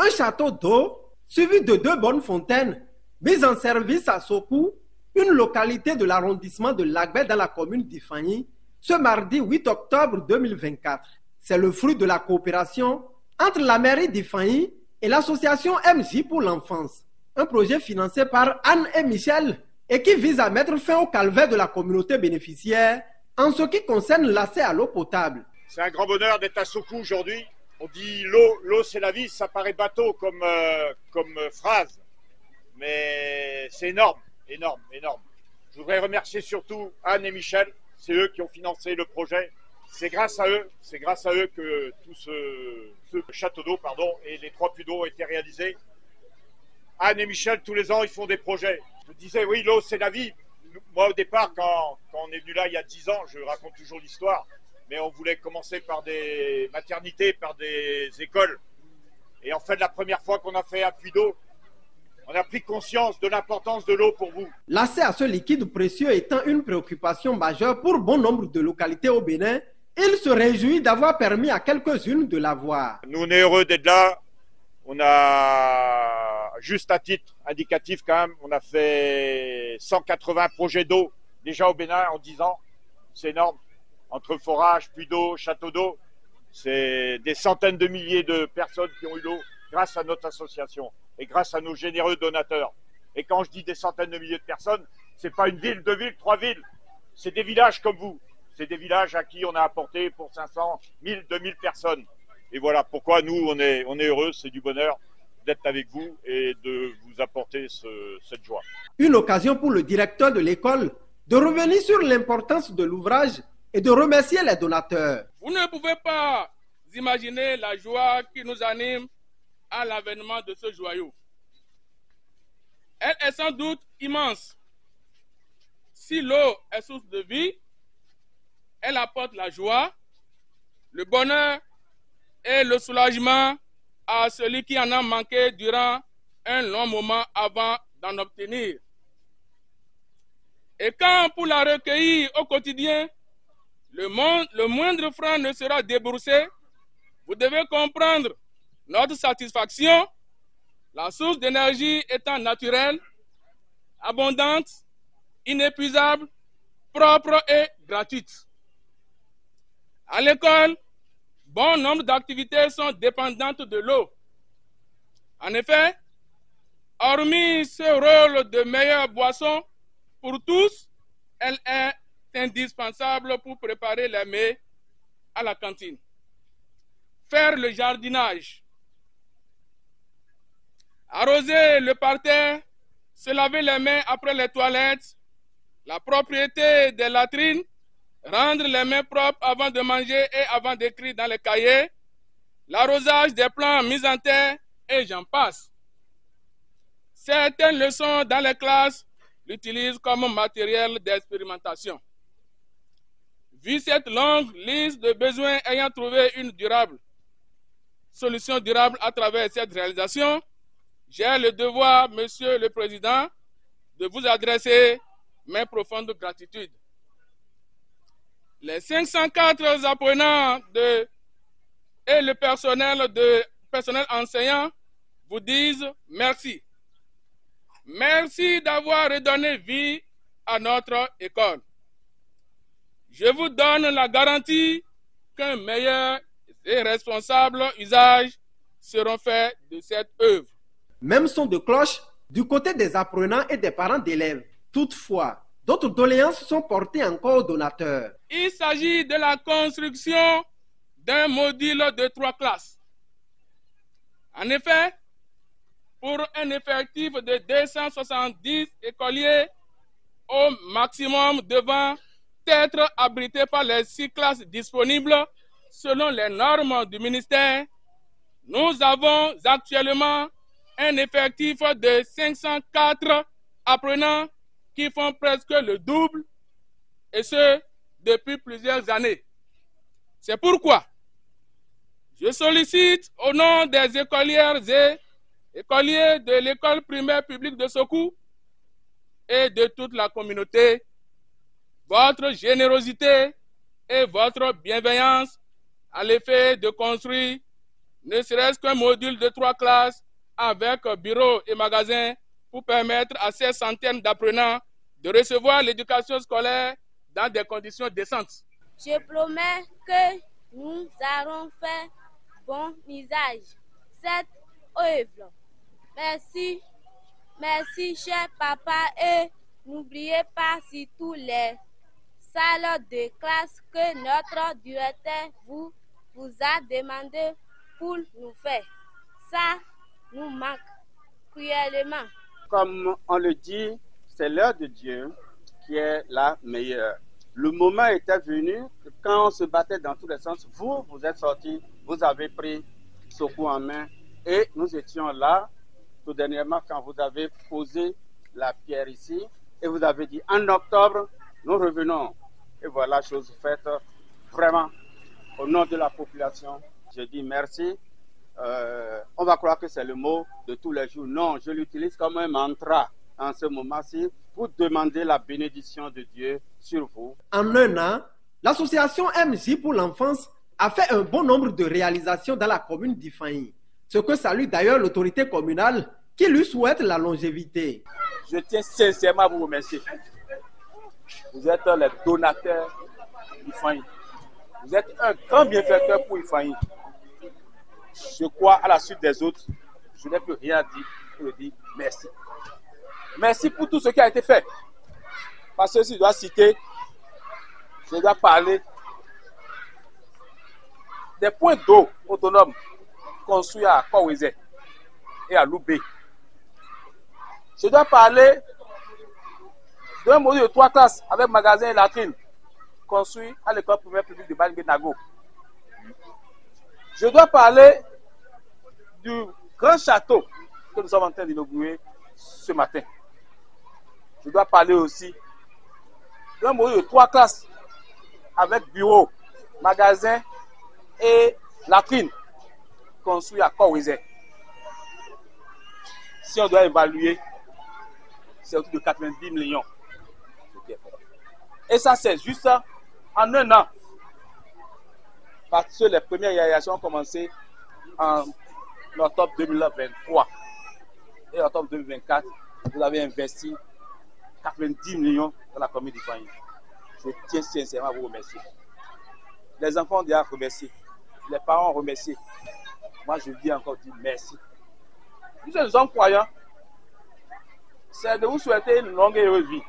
un château d'eau suivi de 2 bonnes fontaines mises en service à Sokou, une localité de l'arrondissement de Lagbé dans la commune d'Ifani, ce mardi 8 octobre 2024. C'est le fruit de la coopération entre la mairie d'Ifani et l'association MJ pour l'enfance, un projet financé par Anne et Michel et qui vise à mettre fin au calvaire de la communauté bénéficiaire en ce qui concerne l'accès à l'eau potable. C'est un grand bonheur d'être à Sokou aujourd'hui. On dit l'eau c'est la vie, ça paraît bateau comme phrase, mais c'est énorme. Je voudrais remercier surtout Anne et Michel, c'est eux qui ont financé le projet. C'est grâce à eux que tout ce château d'eau et les 3 puits d'eau ont été réalisés. Anne et Michel, tous les ans, ils font des projets. Je disais, oui, l'eau, c'est la vie. Moi, au départ, quand on est venu là il y a 10 ans, je raconte toujours l'histoire, mais on voulait commencer par des maternités, par des écoles. Et en fait, la première fois qu'on a fait un puits d'eau, on a pris conscience de l'importance de l'eau pour vous. L'accès à ce liquide précieux étant une préoccupation majeure pour bon nombre de localités au Bénin, il se réjouit d'avoir permis à quelques-unes de l'avoir. Nous, on est heureux d'être là. On a, juste à titre indicatif quand même, on a fait 180 projets d'eau déjà au Bénin en 10 ans. C'est énorme. Entre forage, puits d'eau, château d'eau, c'est des centaines de milliers de personnes qui ont eu l'eau grâce à notre association et grâce à nos généreux donateurs. Et quand je dis des centaines de milliers de personnes, c'est pas une ville, 2 villes, 3 villes. C'est des villages comme vous. C'est des villages à qui on a apporté pour 500, 1000, 2000 personnes. Et voilà pourquoi nous, on est heureux, c'est du bonheur d'être avec vous et de vous apporter cette joie. Une occasion pour le directeur de l'école de revenir sur l'importance de l'ouvrage et de remercier les donateurs. Vous ne pouvez pas imaginer la joie qui nous anime à l'avènement de ce joyau. Elle est sans doute immense. Si l'eau est source de vie, elle apporte la joie, le bonheur et le soulagement à celui qui en a manqué durant un long moment avant d'en obtenir. Et quand pour la recueillir au quotidien, le moindre franc ne sera déboursé, vous devez comprendre notre satisfaction, la source d'énergie étant naturelle, abondante, inépuisable, propre et gratuite. À l'école, bon nombre d'activités sont dépendantes de l'eau. En effet, hormis ce rôle de meilleure boisson pour tous, elle est indispensable pour préparer les mets à la cantine. Faire le jardinage, arroser le parterre, se laver les mains après les toilettes, la propriété des latrines, rendre les mains propres avant de manger et avant d'écrire dans les cahiers, l'arrosage des plants mis en terre et j'en passe. Certaines leçons dans les classes l'utilisent comme matériel d'expérimentation. Vu cette longue liste de besoins ayant trouvé une solution durable à travers cette réalisation, j'ai le devoir, Monsieur le Président, de vous adresser mes profondes gratitudes. Les 504 apprenants et le personnel enseignant vous disent merci. Merci d'avoir redonné vie à notre école. Je vous donne la garantie qu'un meilleur et responsable usage seront faits de cette œuvre. Même son de cloche du côté des apprenants et des parents d'élèves. Toutefois, d'autres doléances sont portées encore aux donateurs. Il s'agit de la construction d'un module de 3 classes. En effet, pour un effectif de 270 écoliers, au maximum devant être abrités par les 6 classes disponibles selon les normes du ministère, nous avons actuellement un effectif de 504 apprenants qui font presque le double, et ce, depuis plusieurs années. C'est pourquoi je sollicite au nom des écolières et écoliers de l'école primaire publique de Sokou et de toute la communauté votre générosité et votre bienveillance à l'effet de construire ne serait-ce qu'un module de 3 classes avec bureau et magasin pour permettre à ces centaines d'apprenants de recevoir l'éducation scolaire dans des conditions décentes. Je promets que nous allons faire bon usage de cette œuvre. Merci. Merci, cher papa, et n'oubliez pas surtout les salles de classe que notre directeur vous a demandé pour nous faire. Ça nous manque cruellement. Comme on le dit, c'est l'heure de Dieu qui est la meilleure. Le moment était venu que quand on se battait dans tous les sens, vous êtes sortis, vous avez pris Sokou en main et nous étions là. Tout dernièrement, quand vous avez posé la pierre ici et vous avez dit en octobre, nous revenons. Et voilà, chose faite vraiment au nom de la population. Je dis merci. On va croire que c'est le mot de tous les jours. Non, je l'utilise comme un mantra en ce moment-ci pour demander la bénédiction de Dieu sur vous. En un an, l'association MJ pour l'enfance a fait un bon nombre de réalisations dans la commune d'Ifaï. Ce que salue d'ailleurs l'autorité communale qui lui souhaite la longévité. Je tiens sincèrement à vous remercier. Vous êtes les donateurs d'Ifaï. Vous êtes un grand bienfaiteur pour Ifaï. Je crois à la suite des autres, je n'ai plus rien à dire pour le dire merci. Merci pour tout ce qui a été fait. Parce que si je dois citer, je dois parler des points d'eau autonomes construits à Koweze et à Loubé. Je dois parler d'un module de 3 classes avec magasin et latrine construit à l'école primaire publique de Balingé-Nago. Je dois parler du grand château que nous sommes en train d'inaugurer ce matin. Je dois parler aussi d'un module de 3 classes avec bureau, magasin et latrine construit à Koweze. Si on doit évaluer, c'est autour de 90 millions. Et ça, c'est juste en un an. Parce que les premières réalisations ont commencé en octobre 2023. Et en octobre 2024, vous avez investi 90 millions dans la commune d'Ifaï. Je tiens sincèrement à vous remercier. Les enfants ont déjà remercié. Les parents ont remercié. Moi, je dis encore merci. Nous sommes croyants. C'est de vous souhaiter une longue et heureuse vie.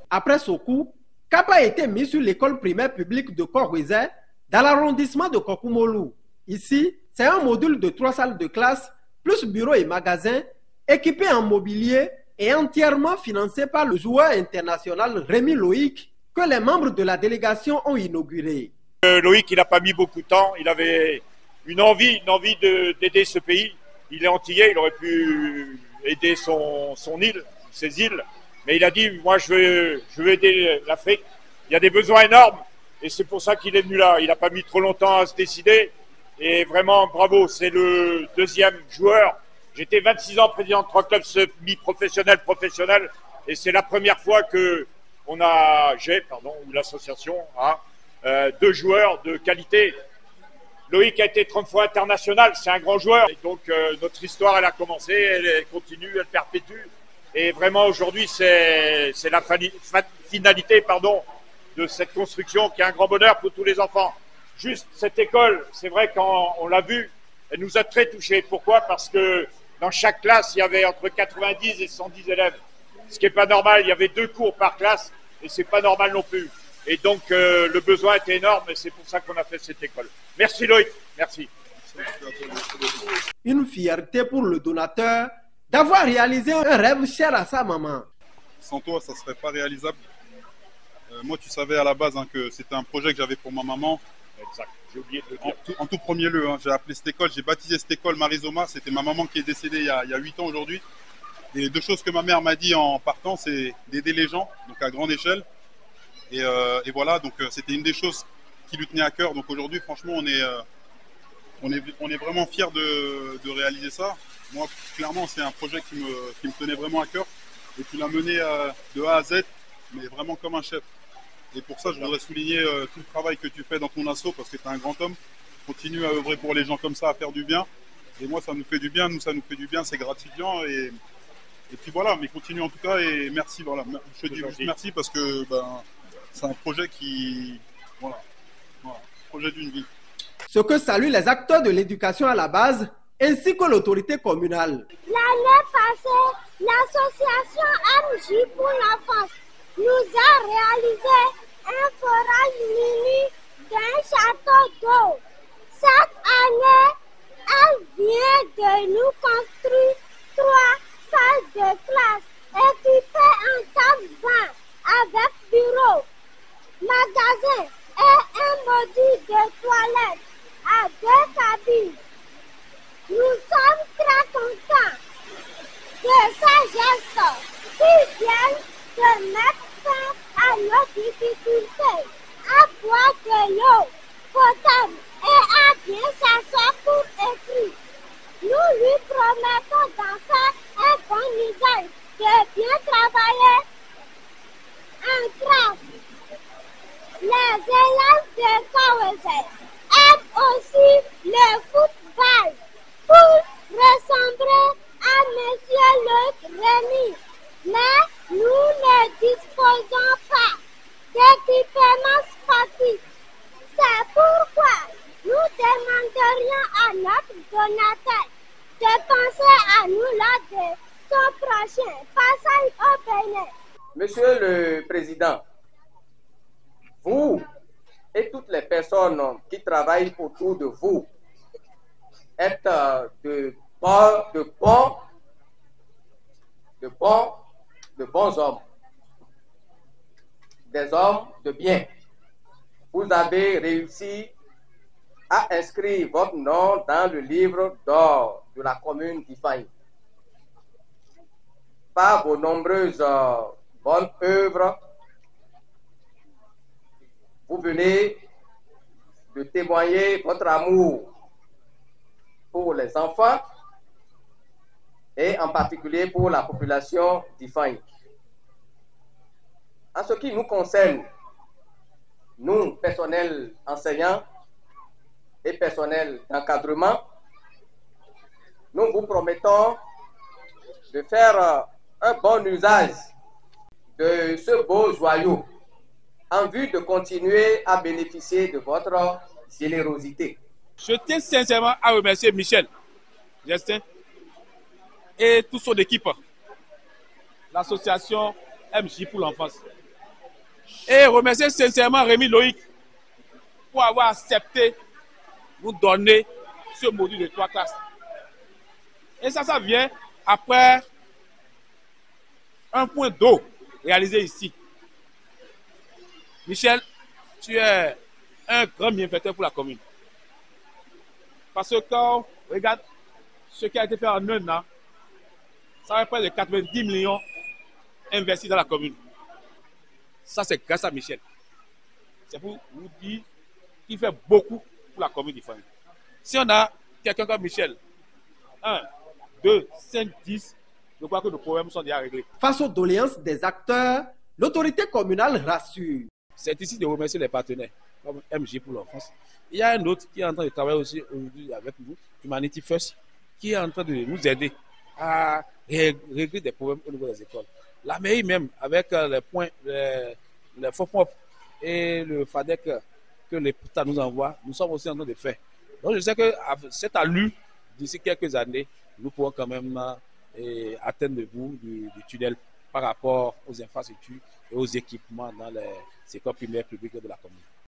Après Sokou, cap a été mis sur l'école primaire publique de Koweze dans l'arrondissement de Kokoumolou. Ici, c'est un module de 3 salles de classe, plus bureau et magasin, équipé en mobilier et entièrement financé par le joueur international Rémi Loïc, que les membres de la délégation ont inauguré. Loïc, il n'a pas mis beaucoup de temps, il avait une envie d'aider ce pays. Il est antillais, il aurait pu aider son île, ses îles, mais il a dit, moi je veux aider l'Afrique, il y a des besoins énormes, et c'est pour ça qu'il est venu là. Il n'a pas mis trop longtemps à se décider, et vraiment bravo, c'est le deuxième joueur. J'étais 26 ans président de 3 clubs semi-professionnels, professionnels, et c'est la première fois que ou l'association a 2 joueurs de qualité. Loïc a été 30 fois international, c'est un grand joueur. Et donc notre histoire, elle a commencé, elle continue, elle perpétue. Et vraiment aujourd'hui, c'est la finalité de cette construction qui est un grand bonheur pour tous les enfants. Juste cette école, c'est vrai quand on l'a vue, elle nous a très touchés. Pourquoi? Parce que dans chaque classe, il y avait entre 90 et 110 élèves. Ce qui n'est pas normal, il y avait 2 cours par classe et c'est pas normal non plus. Et donc le besoin était énorme et c'est pour ça qu'on a fait cette école. Merci Loïc, merci. Une fierté pour le donateur d'avoir réalisé un rêve cher à sa maman. Sans toi, ça ne serait pas réalisable. Moi, tu savais à la base que c'était un projet que j'avais pour ma maman. Exact, j'ai oublié de le dire. En tout premier lieu, j'ai appelé cette école, j'ai baptisé cette école Marizoma. C'était ma maman qui est décédée il y a 8 ans aujourd'hui. Et les 2 choses que ma mère m'a dit en partant, c'est d'aider les gens, donc à grande échelle. Et voilà, donc c'était une des choses qui lui tenait à cœur. Donc aujourd'hui, franchement, on est vraiment fiers de réaliser ça. Moi, clairement, c'est un projet qui me tenait vraiment à cœur. Et tu l'as mené de A à Z, mais vraiment comme un chef. Et pour ça, je voudrais souligner tout le travail que tu fais dans ton asso, parce que tu es un grand homme. continue à œuvrer pour les gens comme ça, à faire du bien. Et moi, ça nous fait du bien, nous, ça nous fait du bien, c'est gratifiant. Et puis voilà, mais continue en tout cas et merci. Voilà. Je te dis juste merci parce que c'est un projet qui... Voilà, projet d'une vie. Ce que saluent les acteurs de l'éducation à la base ainsi que l'autorité communale. L'année passée, l'association MJ pour l'enfance nous a réalisé un forage mini d'un château d'eau. Cette année, elle vient de nous construire 3 salles de classe équipées en table-bain avec bureau, magasin et un module de toilette à 2 cabines. Nous sommes très contents de ces gestes qui viennent de mettre fin à nos difficultés à boire de l'eau potable et à bien s'asseoir pour écrire. Nous lui promettons d'en faire un bon usage, de bien travailler en classe. Les élèves de Kawese aiment aussi le football pour ressembler à Monsieur le Rémy. Mais nous ne disposons pas d'équipement sportif. C'est pourquoi nous demanderions à notre donateur de penser à nous lors de son prochain passage au Bénin. Monsieur le Président, vous et toutes les personnes qui travaillent autour de vous êtes de bons hommes, des hommes de bien. Vous avez réussi à inscrire votre nom dans le livre d'or de la commune d'Ifani. Par vos nombreuses bonnes œuvres, vous venez de témoigner votre amour pour les enfants et en particulier pour la population d'Ifani. En ce qui nous concerne, nous, personnel enseignant et personnel d'encadrement, nous vous promettons de faire un bon usage de ce beau joyau en vue de continuer à bénéficier de votre générosité. Je tiens sincèrement à remercier Michel, Justin et toute son équipe, l'association MJ pour l'enfance. Et remercier sincèrement Rémi Loïc pour avoir accepté de nous donner ce module de 3 classes. Et ça vient après un point d'eau réalisé ici. Michel, tu es un grand bienfaiteur pour la commune. Parce que quand on regarde ce qui a été fait en un an, ça fait près de 90 millions investis dans la commune. Ça, c'est grâce à Michel. C'est pour vous dire qu'il fait beaucoup pour la commune d'Ifani. Si on a quelqu'un comme Michel, 1, 2, 5, 10, je crois que nos problèmes sont déjà réglés. Face aux doléances des acteurs, l'autorité communale rassure. C'est ici de remercier les partenaires, comme MJ pour l'enfance. Il y a un autre qui est en train de travailler aussi aujourd'hui avec nous, Humanity First, qui est en train de nous aider à régler des problèmes au niveau des écoles. La mairie même, avec les points, les fonds propres et le FADEC que l'État nous envoie, nous sommes aussi en train de faire. Donc je sais que cette allure, d'ici quelques années, nous pourrons quand même atteindre le bout du tunnel par rapport aux infrastructures et aux équipements dans les écoles primaires publiques de la commune.